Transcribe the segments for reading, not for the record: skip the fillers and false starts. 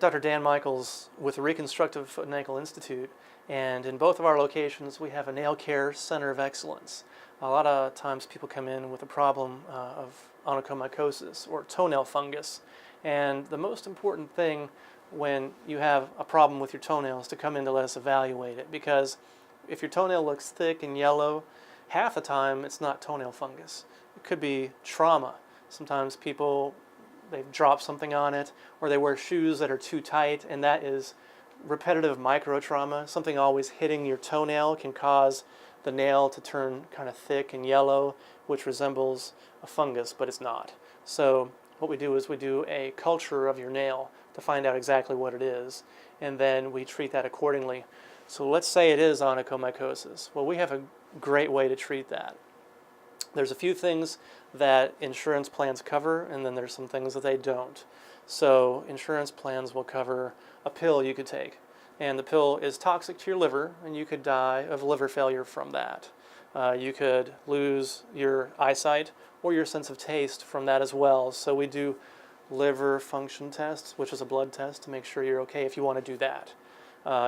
Dr. Dan Michaels with the Reconstructive Foot and Ankle Institute, and in both of our locations we have a nail care center of excellence. A lot of times people come in with a problem of onychomycosis or toenail fungus, and the most important thing when you have a problem with your toenail is to come in to let us evaluate it, because if your toenail looks thick and yellow, half the time it's not toenail fungus. It could be trauma. Sometimes they've dropped something on it, or they wear shoes that are too tight, and that is repetitive micro trauma. Something always hitting your toenail can cause the nail to turn kind of thick and yellow, which resembles a fungus, but it's not. So what we do is we do a culture of your nail to find out exactly what it is, and then we treat that accordingly. So let's say it is onychomycosis. Well, we have a great way to treat that. There's a few things that insurance plans cover, and then there's some things that they don't. So insurance plans will cover a pill you could take, and the pill is toxic to your liver, and you could die of liver failure from that. You could lose your eyesight or your sense of taste from that as well. So we do liver function tests, which is a blood test to make sure you're okay if you want to do that.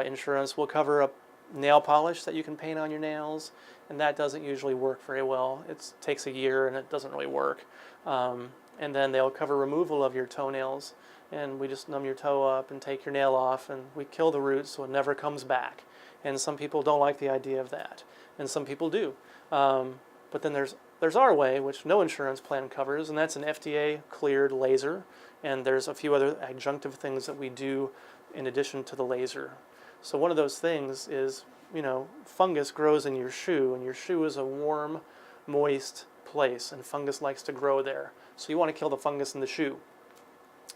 Insurance will cover a nail polish that you can paint on your nails, and that doesn't usually work very well. It takes a year and it doesn't really work. And then they'll cover removal of your toenails, and we just numb your toe up and take your nail off, and we kill the root so it never comes back. And some people don't like the idea of that, and some people do. But then there's our way, which no insurance plan covers, and that's an FDA cleared laser, and there's a few other adjunctive things that we do in addition to the laser. So one of those things is, fungus grows in your shoe, and your shoe is a warm, moist place, and fungus likes to grow there. So you want to kill the fungus in the shoe.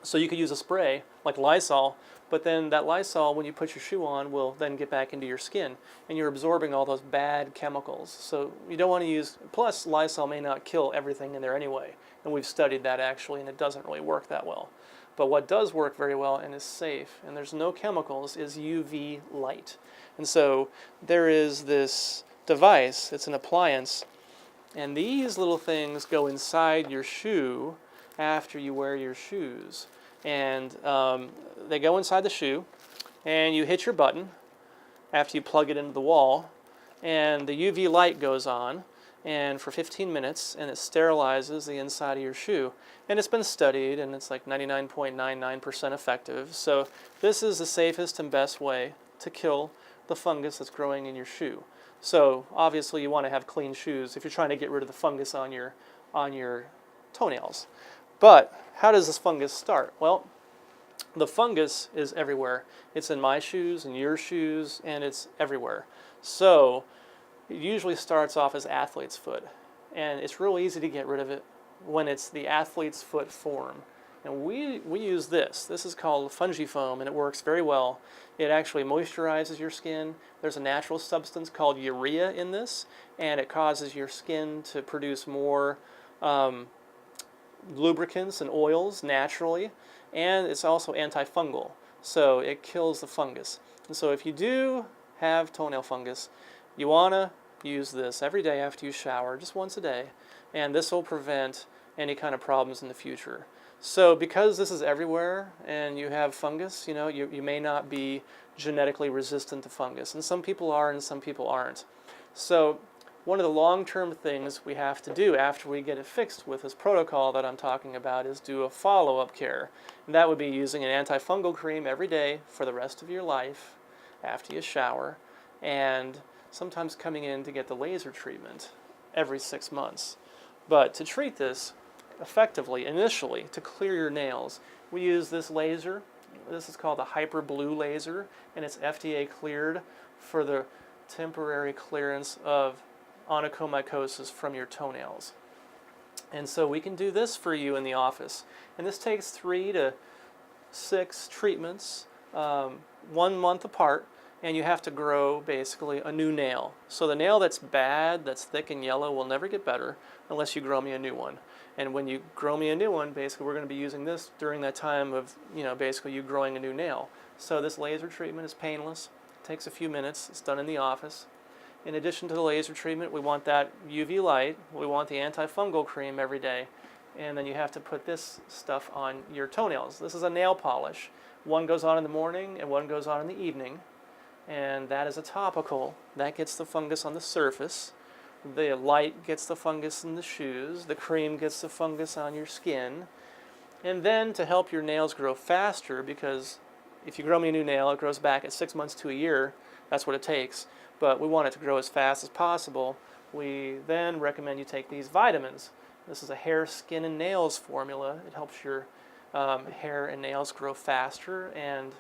So you could use a spray like Lysol, but then that Lysol, when you put your shoe on, will then get back into your skin, and you're absorbing all those bad chemicals. So you don't want to use, plus Lysol may not kill everything in there anyway, and we've studied that actually, and it doesn't really work that well. But what does work very well and is safe, and there's no chemicals, is UV light. And so there is this device, it's an appliance, and these little things go inside your shoe after you wear your shoes. And they go inside the shoe, and you hit your button after you plug it into the wall, and the UV light goes on, and for 15 minutes, and it sterilizes the inside of your shoe. And it's been studied, and it's like 99.99% effective. So this is the safest and best way to kill the fungus that's growing in your shoe. So obviously you want to have clean shoes if you're trying to get rid of the fungus on your toenails. But how does this fungus start? Well, the fungus is everywhere. It's in my shoes and your shoes, and it's everywhere. So it usually starts off as athlete's foot, and it's real easy to get rid of it when it's the athlete's foot form. And we use this. This is called Fungifoam, and it works very well. It actually moisturizes your skin. There's a natural substance called urea in this, and it causes your skin to produce more lubricants and oils naturally, and it's also antifungal, so it kills the fungus. And so if you do have toenail fungus, you want to use this every day after you shower, just once a day, and this will prevent any kind of problems in the future. So because this is everywhere and you have fungus, you may not be genetically resistant to fungus, and some people are and some people aren't. So one of the long-term things we have to do after we get it fixed with this protocol that I'm talking about is do a follow-up care. And that would be using an antifungal cream every day for the rest of your life after you shower, and sometimes coming in to get the laser treatment every 6 months. But to treat this effectively, initially, to clear your nails, we use this laser. This is called a hyper blue laser, and it's FDA cleared for the temporary clearance of onychomycosis from your toenails. And so we can do this for you in the office. And this takes 3 to 6 treatments, 1 month apart, and you have to grow basically a new nail. So the nail that's bad, that's thick and yellow, will never get better unless you grow me a new one. And when you grow me a new one, basically we're going to be using this during that time of, basically you growing a new nail. So this laser treatment is painless. It takes a few minutes. It's done in the office. In addition to the laser treatment, we want that UV light. We want the antifungal cream every day. and then you have to put this stuff on your toenails. This is a nail polish. One goes on in the morning and one goes on in the evening, and that is a topical. That gets the fungus on the surface. The light gets the fungus in the shoes. The cream gets the fungus on your skin. And then to help your nails grow faster, because if you grow me a new nail, it grows back at 6 months to a year. That's what it takes. But we want it to grow as fast as possible. We then recommend you take these vitamins. This is a hair, skin, and nails formula. It helps your hair and nails grow faster, and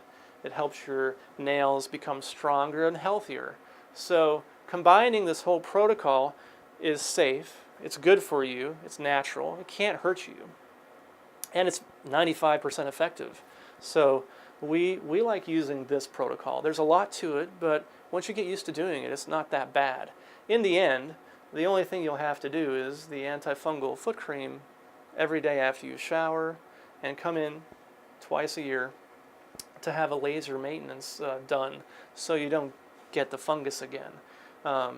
it helps your nails become stronger and healthier. So combining this whole protocol is safe. It's good for you. It's natural. It can't hurt you. And it's 95% effective. So we like using this protocol. There's a lot to it, but once you get used to doing it, it's not that bad. In the end, the only thing you'll have to do is the antifungal foot cream every day after you shower, and come in twice a year to have a laser maintenance done so you don't get the fungus again.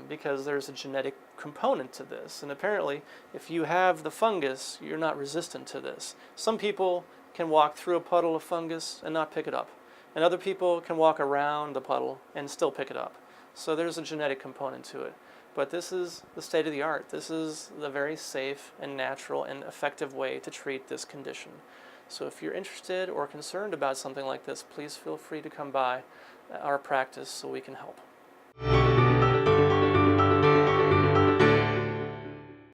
Because there's a genetic component to this. And apparently, if you have the fungus, you're not resistant to this. Some people can walk through a puddle of fungus and not pick it up. And other people can walk around the puddle and still pick it up. So there's a genetic component to it. But this is the state of the art. This is the very safe and natural and effective way to treat this condition. So if you're interested or concerned about something like this, please feel free to come by our practice so we can help.